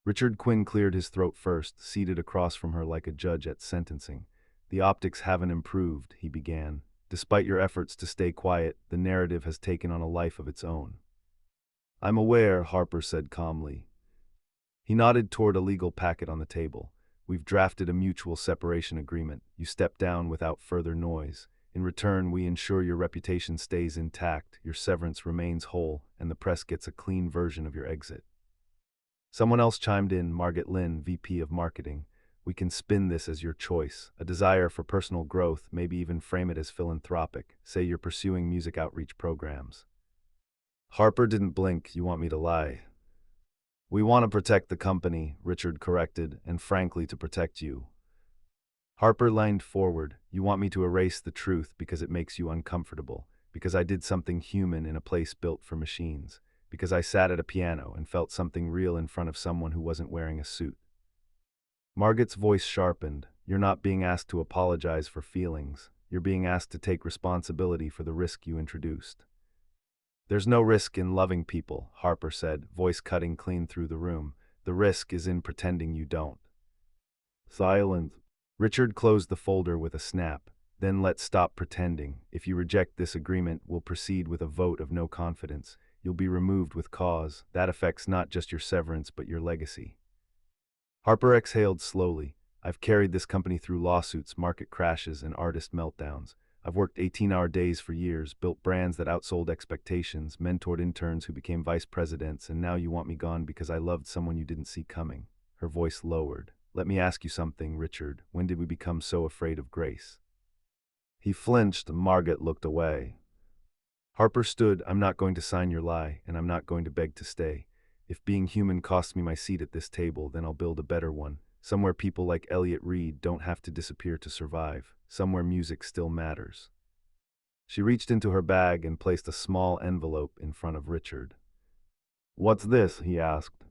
Richard Quinn cleared his throat first, seated across from her like a judge at sentencing. "The optics haven't improved," he began. "Despite your efforts to stay quiet, the narrative has taken on a life of its own." "I'm aware," Harper said calmly. He nodded toward a legal packet on the table. "We've drafted a mutual separation agreement. You step down without further noise. In return, we ensure your reputation stays intact, your severance remains whole, and the press gets a clean version of your exit." Someone else chimed in, Margaret Lynn, VP of Marketing. "We can spin this as your choice, a desire for personal growth, maybe even frame it as philanthropic. Say you're pursuing music outreach programs." Harper didn't blink. "You want me to lie?" "We want to protect the company," Richard corrected, "and frankly to protect you." Harper leaned forward. "You want me to erase the truth because it makes you uncomfortable, because I did something human in a place built for machines, because I sat at a piano and felt something real in front of someone who wasn't wearing a suit." Margaret's voice sharpened. "You're not being asked to apologize for feelings. You're being asked to take responsibility for the risk you introduced." "There's no risk in loving people," Harper said, voice cutting clean through the room. "The risk is in pretending you don't." Silence. Richard closed the folder with a snap. "Then let's stop pretending. If you reject this agreement, we'll proceed with a vote of no confidence. You'll be removed with cause. That affects not just your severance but your legacy." Harper exhaled slowly. "I've carried this company through lawsuits, market crashes, and artist meltdowns. I've worked 18-hour days for years, built brands that outsold expectations, mentored interns who became vice presidents, and now you want me gone because I loved someone you didn't see coming." Her voice lowered. "Let me ask you something, Richard. When did we become so afraid of grace?" He flinched. Margaret looked away. Harper stood. "I'm not going to sign your lie, and I'm not going to beg to stay. If being human costs me my seat at this table, then I'll build a better one. Somewhere people like Elliot Reed don't have to disappear to survive. Somewhere music still matters." She reached into her bag and placed a small envelope in front of Richard. "What's this?" he asked.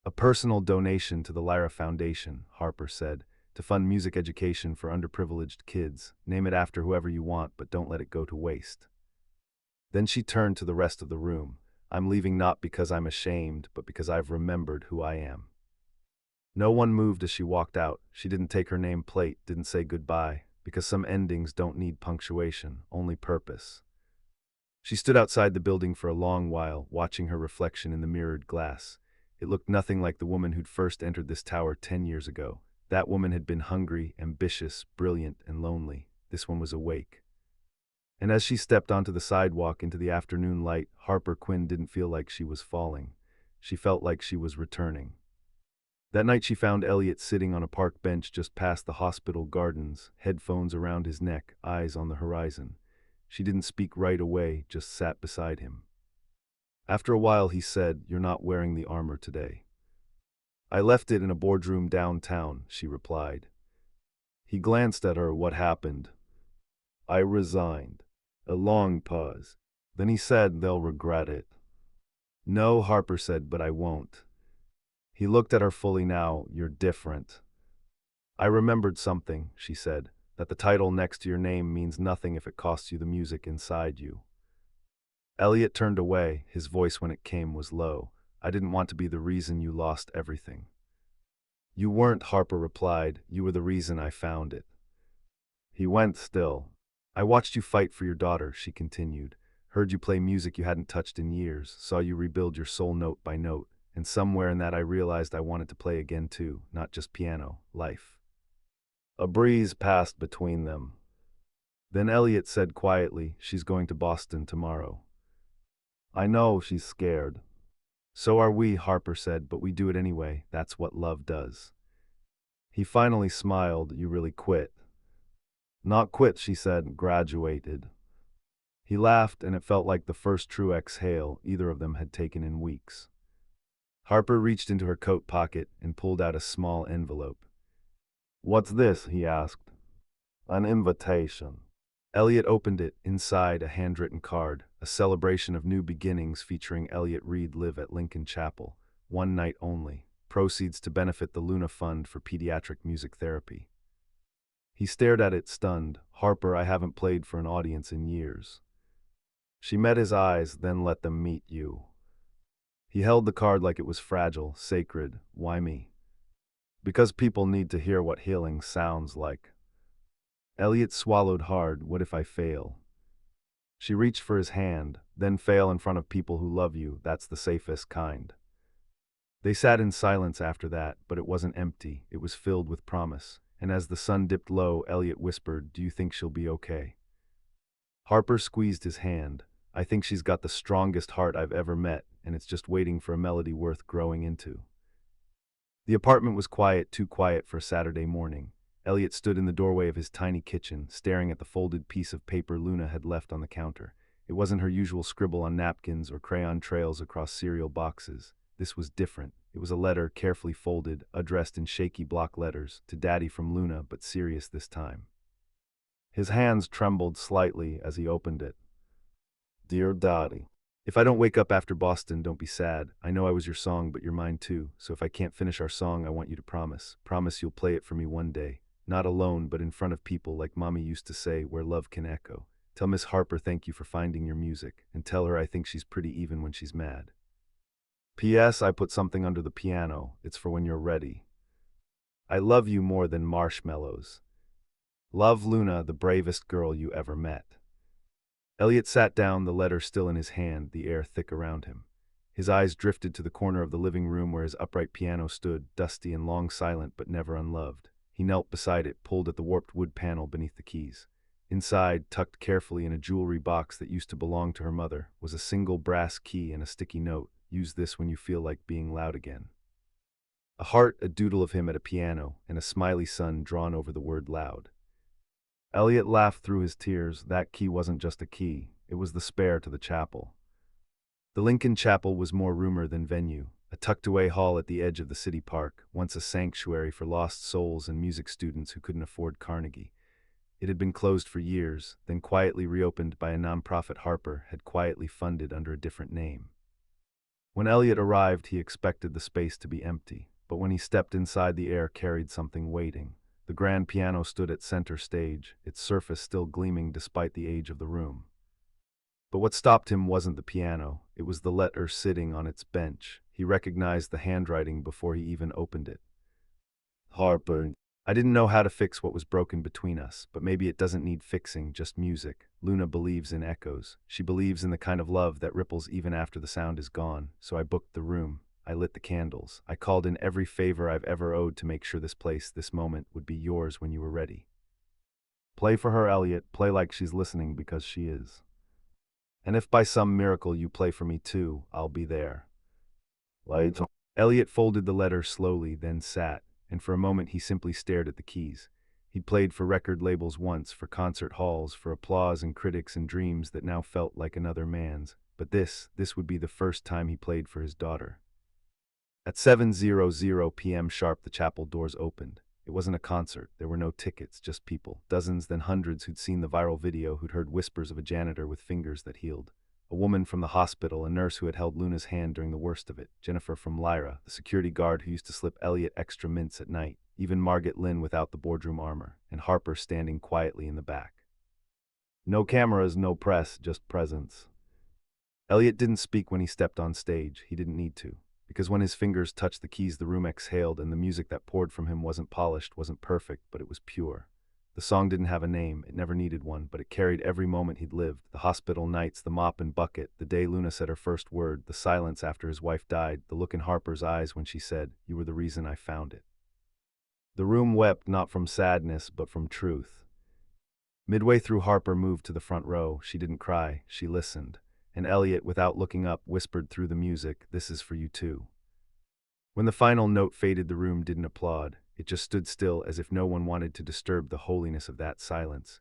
"A personal donation to the Lyra Foundation," Harper said, "to fund music education for underprivileged kids. Name it after whoever you want, but don't let it go to waste." Then she turned to the rest of the room. "I'm leaving not because I'm ashamed, but because I've remembered who I am." No one moved as she walked out. She didn't take her name plate, didn't say goodbye. because some endings don't need punctuation, only purpose. She stood outside the building for a long while, watching her reflection in the mirrored glass. It looked nothing like the woman who'd first entered this tower 10 years ago. That woman had been hungry, ambitious, brilliant, and lonely. This one was awake. And as she stepped onto the sidewalk into the afternoon light, Harper Quinn didn't feel like she was falling. She felt like she was returning. That night she found Elliot sitting on a park bench just past the hospital gardens, headphones around his neck, eyes on the horizon. She didn't speak right away, just sat beside him. After a while he said, "You're not wearing the armor today." "I left it in a boardroom downtown," she replied. He glanced at her. "What happened?" "I resigned." A long pause. Then he said, "They'll regret it." "No," Harper said, "but I won't." He looked at her fully now. "You're different." "I remembered something," she said, "that the title next to your name means nothing if it costs you the music inside you." Elliot turned away. His voice when it came was low. "I didn't want to be the reason you lost everything." "You weren't," Harper replied. "You were the reason I found it." He went still. "I watched you fight for your daughter," she continued. "Heard you play music you hadn't touched in years, saw you rebuild your soul note by note, and somewhere in that I realized I wanted to play again too, not just piano, life." A breeze passed between them. Then Elliot said quietly, "She's going to Boston tomorrow." "I know she's scared." "So are we," Harper said, "but we do it anyway. That's what love does." He finally smiled. "You really quit." "Not quit," she said, "graduated." He laughed, and it felt like the first true exhale either of them had taken in weeks. Harper reached into her coat pocket and pulled out a small envelope. "What's this?" he asked. "An invitation." Elliot opened it. Inside, a handwritten card, a celebration of new beginnings featuring Elliot Reed live at Lincoln Chapel, one night only, proceeds to benefit the Luna Fund for Pediatric Music Therapy. He stared at it, stunned. "Harper, I haven't played for an audience in years." She met his eyes, then let them meet you. He held the card like it was fragile, sacred. "Why me?" "Because people need to hear what healing sounds like." Elliot swallowed hard. "What if I fail?" She reached for his hand. "Then fail in front of people who love you. That's the safest kind." They sat in silence after that, but it wasn't empty. It was filled with promise. And as the sun dipped low, Elliot whispered, "Do you think she'll be okay?" Harper squeezed his hand. "I think she's got the strongest heart I've ever met, and it's just waiting for a melody worth growing into." The apartment was quiet, too quiet for a Saturday morning. Elliot stood in the doorway of his tiny kitchen, staring at the folded piece of paper Luna had left on the counter. It wasn't her usual scribble on napkins or crayon trails across cereal boxes. This was different. It was a letter, carefully folded, addressed in shaky block letters, to Daddy from Luna, but serious this time. His hands trembled slightly as he opened it. "Dear Daddy, if I don't wake up after Boston, don't be sad. I know I was your song, but you're mine too. So if I can't finish our song, I want you to promise. Promise you'll play it for me one day. Not alone, but in front of people, like Mommy used to say, where love can echo. Tell Miss Harper thank you for finding your music, and tell her I think she's pretty even when she's mad. P.S. I put something under the piano. It's for when you're ready. I love you more than marshmallows. Love, Luna, the bravest girl you ever met." Elliot sat down, the letter still in his hand, the air thick around him. His eyes drifted to the corner of the living room where his upright piano stood, dusty and long silent but never unloved. He knelt beside it, pulled at the warped wood panel beneath the keys. Inside, tucked carefully in a jewelry box that used to belong to her mother, was a single brass key and a sticky note. "Use this when you feel like being loud again." A heart, a doodle of him at a piano, and a smiley sun drawn over the word loud. Elliot laughed through his tears. That key wasn't just a key. It was the spare to the chapel. The Lincoln Chapel was more rumor than venue, a tucked-away hall at the edge of the city park, once a sanctuary for lost souls and music students who couldn't afford Carnegie. It had been closed for years, then quietly reopened by a nonprofit Harper had quietly funded under a different name. When Elliot arrived, he expected the space to be empty, but when he stepped inside, the air carried something waiting. The grand piano stood at center stage, its surface still gleaming despite the age of the room. But what stopped him wasn't the piano, it was the letter sitting on its bench. He recognized the handwriting before he even opened it. "Harper, I didn't know how to fix what was broken between us, but maybe it doesn't need fixing, just music. Luna believes in echoes. She believes in the kind of love that ripples even after the sound is gone. So I booked the room. I lit the candles. I called in every favor I've ever owed to make sure this place, this moment, would be yours when you were ready. Play for her, Elliot. Play like she's listening because she is. And if by some miracle you play for me too, I'll be there. Lights on. Elliot folded the letter slowly, then sat, and for a moment he simply stared at the keys. He'd played for record labels once, for concert halls, for applause and critics and dreams that now felt like another man's. But this would be the first time he played for his daughter. At 7:00 p.m. sharp, the chapel doors opened. It wasn't a concert. There were no tickets, just people. Dozens, then hundreds who'd seen the viral video, who'd heard whispers of a janitor with fingers that healed. A woman from the hospital, a nurse who had held Luna's hand during the worst of it, Jennifer from Lyra, the security guard who used to slip Elliot extra mints at night, even Margaret Lynn without the boardroom armor, and Harper standing quietly in the back. No cameras, no press, just presence. Elliot didn't speak when he stepped on stage. He didn't need to. Because when his fingers touched the keys, the room exhaled, and the music that poured from him wasn't polished, wasn't perfect, but it was pure. The song didn't have a name, it never needed one, but it carried every moment he'd lived. The hospital nights, the mop and bucket, the day Luna said her first word, the silence after his wife died, the look in Harper's eyes when she said, "You were the reason I found it." The room wept not from sadness, but from truth. Midway through, Harper moved to the front row. She didn't cry, she listened. And Elliot, without looking up, whispered through the music, "This is for you too." When the final note faded, the room didn't applaud. It just stood still, as if no one wanted to disturb the holiness of that silence.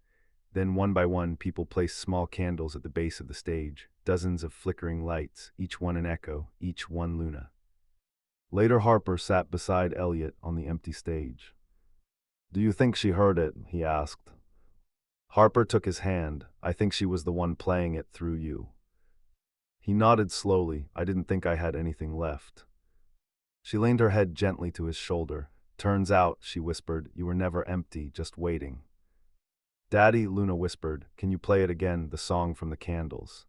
Then, one by one, people placed small candles at the base of the stage, dozens of flickering lights, each one an echo, each one Luna. Later, Harper sat beside Elliot on the empty stage. "Do you think she heard it?" he asked. Harper took his hand. "I think she was the one playing it through you." He nodded slowly. "I didn't think I had anything left." She leaned her head gently to his shoulder. "Turns out," she whispered, "you were never empty, just waiting." "Daddy," Luna whispered, "can you play it again, the song from the candles?"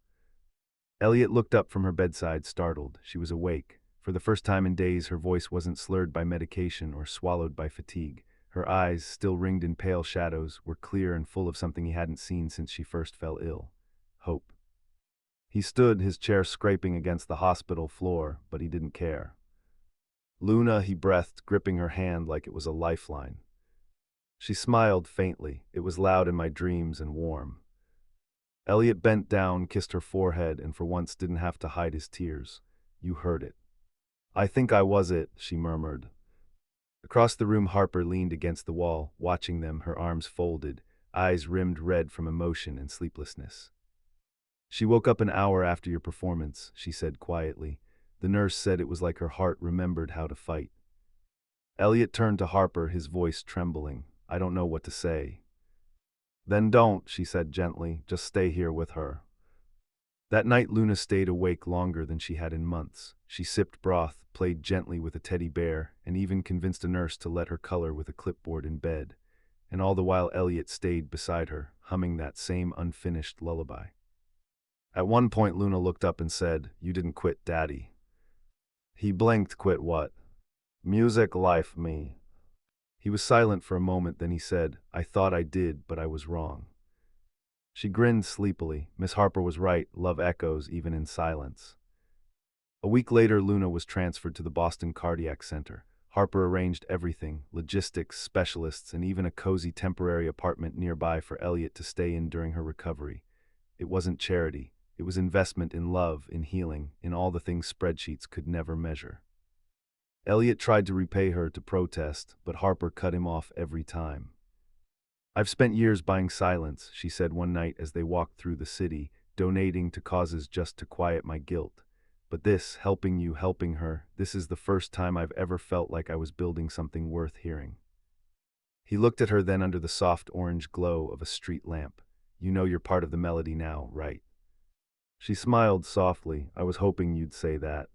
Elliot looked up from her bedside, startled. She was awake. For the first time in days, her voice wasn't slurred by medication or swallowed by fatigue. Her eyes, still ringed in pale shadows, were clear and full of something he hadn't seen since she first fell ill. Hope. He stood, his chair scraping against the hospital floor, but he didn't care. "Luna," he breathed, gripping her hand like it was a lifeline. She smiled faintly. "It was loud in my dreams and warm." Elliot bent down, kissed her forehead, and for once didn't have to hide his tears. "You heard it." "I think I was it," she murmured. Across the room, Harper leaned against the wall, watching them, her arms folded, eyes rimmed red from emotion and sleeplessness. "She woke up an hour after your performance," she said quietly. "The nurse said it was like her heart remembered how to fight." Elliot turned to Harper, his voice trembling. "I don't know what to say." "Then don't," she said gently. "Just stay here with her." That night, Luna stayed awake longer than she had in months. She sipped broth, played gently with a teddy bear, and even convinced a nurse to let her color with a clipboard in bed. And all the while, Elliot stayed beside her, humming that same unfinished lullaby. At one point, Luna looked up and said, "You didn't quit, Daddy." He blinked. "Quit what?" "Music, life, me." He was silent for a moment, then he said, "I thought I did, but I was wrong." She grinned sleepily. Miss Harper was right. Love echoes even in silence. A week later, Luna was transferred to the Boston Cardiac Center. Harper arranged everything, logistics, specialists, and even a cozy temporary apartment nearby for Elliot to stay in during her recovery. It wasn't charity. It was investment in love, in healing, in all the things spreadsheets could never measure. Elliot tried to repay her, to protest, but Harper cut him off every time. "I've spent years buying silence," she said one night as they walked through the city, "donating to causes just to quiet my guilt. But this, helping you, helping her, this is the first time I've ever felt like I was building something worth hearing." He looked at her then under the soft orange glow of a street lamp. "You know you're part of the melody now, right?" She smiled softly. "I was hoping you'd say that."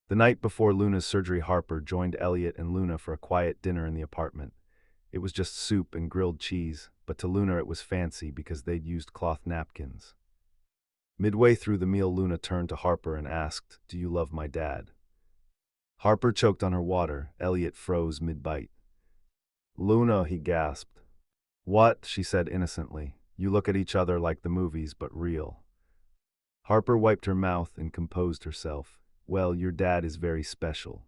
The night before Luna's surgery, Harper joined Elliot and Luna for a quiet dinner in the apartment. It was just soup and grilled cheese, but to Luna it was fancy because they'd used cloth napkins. Midway through the meal, Luna turned to Harper and asked, "Do you love my dad?" Harper choked on her water. Elliot froze mid-bite. Luna, he gasped. What? She said innocently. You look at each other like the movies, but real. Harper wiped her mouth and composed herself. Well, your dad is very special.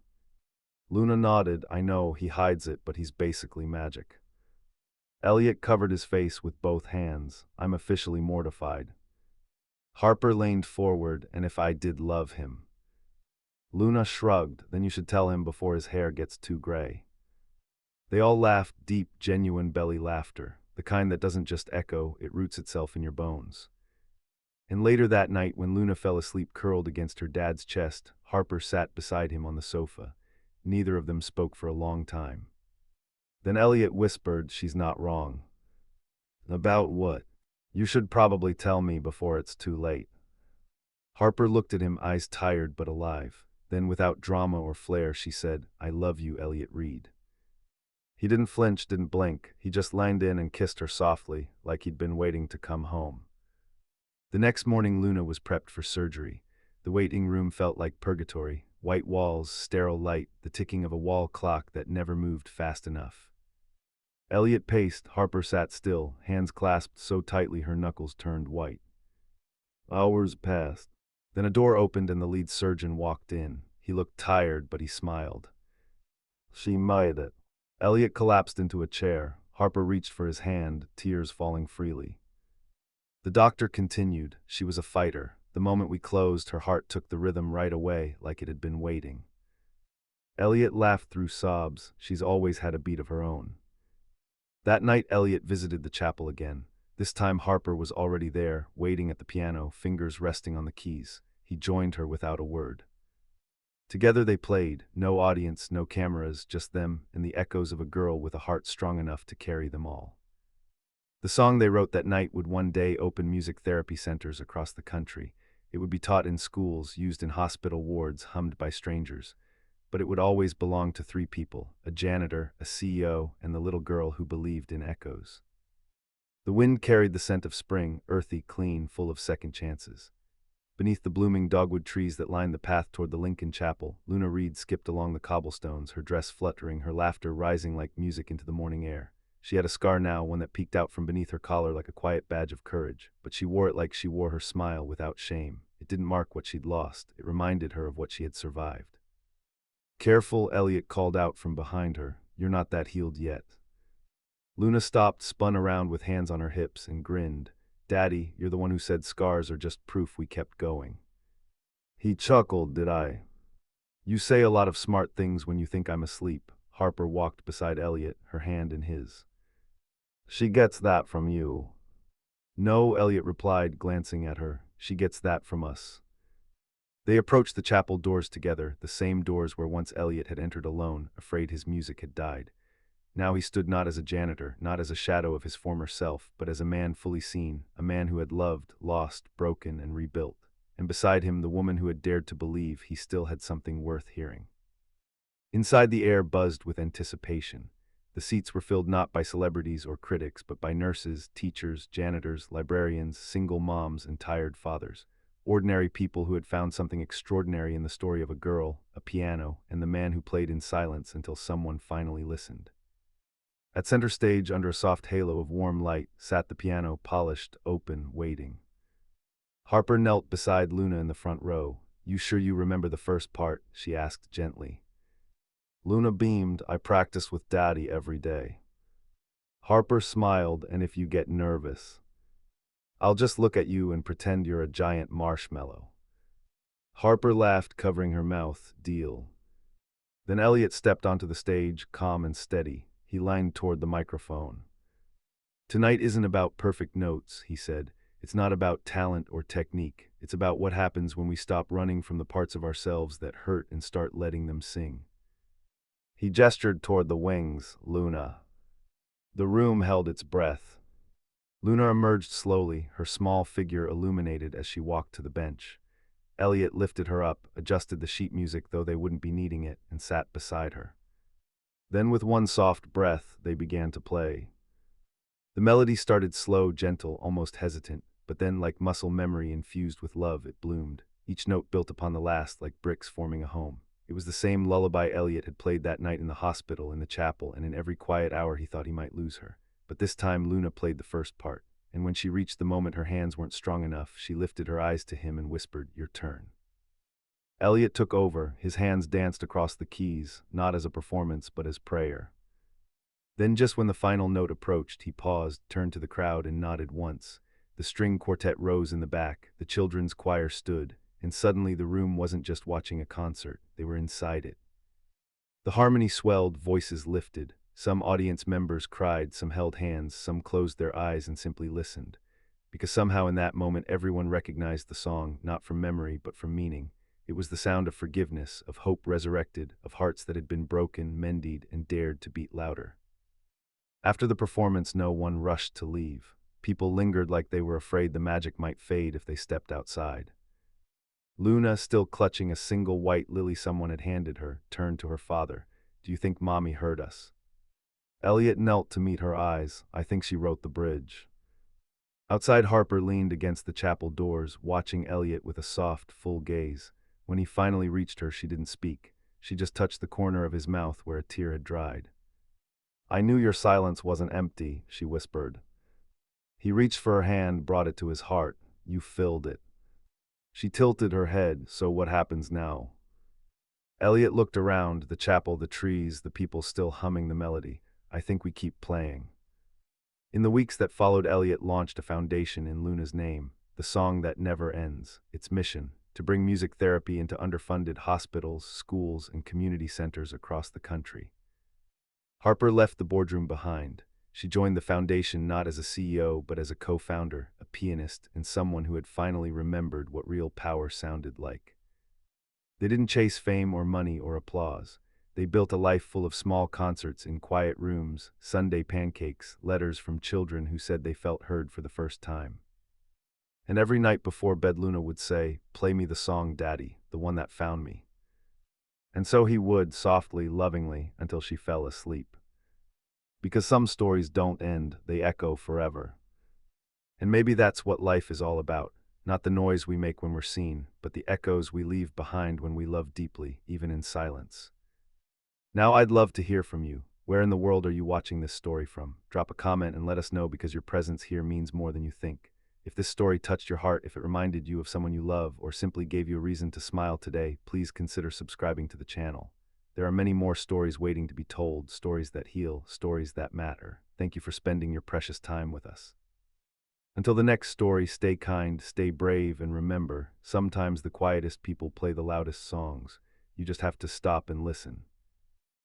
Luna nodded. I know, he hides it, but he's basically magic. Elliot covered his face with both hands. I'm officially mortified. Harper leaned forward, and if I did love him. Luna shrugged, then you should tell him before his hair gets too gray. They all laughed deep, genuine belly laughter, the kind that doesn't just echo, it roots itself in your bones. And later that night, when Luna fell asleep curled against her dad's chest, Harper sat beside him on the sofa. Neither of them spoke for a long time. Then Elliot whispered, she's not wrong. About what? You should probably tell me before it's too late. Harper looked at him, eyes tired but alive. Then, without drama or flair, she said, I love you, Elliot Reed. He didn't flinch, didn't blink. He just leaned in and kissed her softly, like he'd been waiting to come home. The next morning, Luna was prepped for surgery. The waiting room felt like purgatory. White walls, sterile light, the ticking of a wall clock that never moved fast enough. Elliot paced, Harper sat still, hands clasped so tightly her knuckles turned white. Hours passed. Then a door opened and the lead surgeon walked in. He looked tired, but he smiled. She made it. Elliot collapsed into a chair. Harper reached for his hand, tears falling freely. The doctor continued. She was a fighter. The moment we closed, her heart took the rhythm right away, like it had been waiting. Elliot laughed through sobs. She's always had a beat of her own. That night, Elliot visited the chapel again. This time Harper was already there, waiting at the piano, fingers resting on the keys. He joined her without a word. Together they played, no audience, no cameras, just them and the echoes of a girl with a heart strong enough to carry them all. The song they wrote that night would one day open music therapy centers across the country. It would be taught in schools, used in hospital wards, hummed by strangers. But it would always belong to three people, a janitor, a CEO, and the little girl who believed in echoes. The wind carried the scent of spring, earthy, clean, full of second chances. Beneath the blooming dogwood trees that lined the path toward the Lincoln Chapel, Luna Reed skipped along the cobblestones, her dress fluttering, her laughter rising like music into the morning air. She had a scar now, one that peeked out from beneath her collar like a quiet badge of courage, but she wore it like she wore her smile, without shame. It didn't mark what she'd lost, it reminded her of what she had survived. Careful, Elliot called out from behind her. You're not that healed yet. Luna stopped, spun around with hands on her hips, and grinned. Daddy, you're the one who said scars are just proof we kept going. He chuckled, did I? You say a lot of smart things when you think I'm asleep. Harper walked beside Elliot, her hand in his. She gets that from you. No, Elliot replied, glancing at her. She gets that from us. They approached the chapel doors together, the same doors where once Elliot had entered alone, afraid his music had died. Now he stood not as a janitor, not as a shadow of his former self, but as a man fully seen, a man who had loved, lost, broken, and rebuilt. And beside him, the woman who had dared to believe he still had something worth hearing. Inside, the air buzzed with anticipation. The seats were filled not by celebrities or critics, but by nurses, teachers, janitors, librarians, single moms, and tired fathers. Ordinary people who had found something extraordinary in the story of a girl, a piano, and the man who played in silence until someone finally listened. At center stage, under a soft halo of warm light, sat the piano, polished, open, waiting. Harper knelt beside Luna in the front row. You sure you remember the first part? She asked gently. Luna beamed. I practice with Daddy every day. Harper smiled, and if you get nervous, I'll just look at you and pretend you're a giant marshmallow. Harper laughed, covering her mouth. Deal. Then Elliot stepped onto the stage, calm and steady. He leaned toward the microphone. Tonight isn't about perfect notes, he said. It's not about talent or technique. It's about what happens when we stop running from the parts of ourselves that hurt and start letting them sing. He gestured toward the wings. Luna. The room held its breath. Luna emerged slowly, her small figure illuminated as she walked to the bench. Elliot lifted her up, adjusted the sheet music though they wouldn't be needing it, and sat beside her. Then with one soft breath, they began to play. The melody started slow, gentle, almost hesitant, but then, like muscle memory infused with love, it bloomed. Each note built upon the last, like bricks forming a home. It was the same lullaby Elliot had played that night in the hospital, in the chapel, and in every quiet hour he thought he might lose her. But this time Luna played the first part, and when she reached the moment her hands weren't strong enough, she lifted her eyes to him and whispered, "Your turn." Elliot took over, his hands danced across the keys, not as a performance but as prayer. Then just when the final note approached, he paused, turned to the crowd, and nodded once. The string quartet rose in the back, the children's choir stood, and suddenly the room wasn't just watching a concert, they were inside it. The harmony swelled, voices lifted. Some audience members cried, some held hands, some closed their eyes and simply listened. Because somehow in that moment everyone recognized the song, not from memory but from meaning. It was the sound of forgiveness, of hope resurrected, of hearts that had been broken, mended, and dared to beat louder. After the performance, no one rushed to leave. People lingered like they were afraid the magic might fade if they stepped outside. Luna, still clutching a single white lily someone had handed her, turned to her father. "Do you think Mommy heard us?" Elliot knelt to meet her eyes. "I think she wrote the bridge." Outside, Harper leaned against the chapel doors, watching Elliot with a soft, full gaze. When he finally reached her, she didn't speak. She just touched the corner of his mouth where a tear had dried. "I knew your silence wasn't empty," she whispered. He reached for her hand, brought it to his heart. "You filled it." She tilted her head. "So what happens now?" Elliot looked around, the chapel, the trees, the people still humming the melody. "I think we keep playing." In the weeks that followed, Elliot launched a foundation in Luna's name, the song that never ends. Its mission: to bring music therapy into underfunded hospitals, schools, and community centers across the country. Harper left the boardroom behind. She joined the foundation not as a CEO, but as a co-founder, a pianist, and someone who had finally remembered what real power sounded like. They didn't chase fame or money or applause. They built a life full of small concerts in quiet rooms, Sunday pancakes, letters from children who said they felt heard for the first time. And every night before bed, Luna would say, "Play me the song, Daddy, the one that found me." And so he would, softly, lovingly, until she fell asleep. Because some stories don't end, they echo forever. And maybe that's what life is all about. Not the noise we make when we're seen, but the echoes we leave behind when we love deeply, even in silence. Now I'd love to hear from you. Where in the world are you watching this story from? Drop a comment and let us know, because your presence here means more than you think. If this story touched your heart, if it reminded you of someone you love, or simply gave you a reason to smile today, please consider subscribing to the channel. There are many more stories waiting to be told, stories that heal, stories that matter. Thank you for spending your precious time with us. Until the next story, stay kind, stay brave, and remember, sometimes the quietest people play the loudest songs. You just have to stop and listen.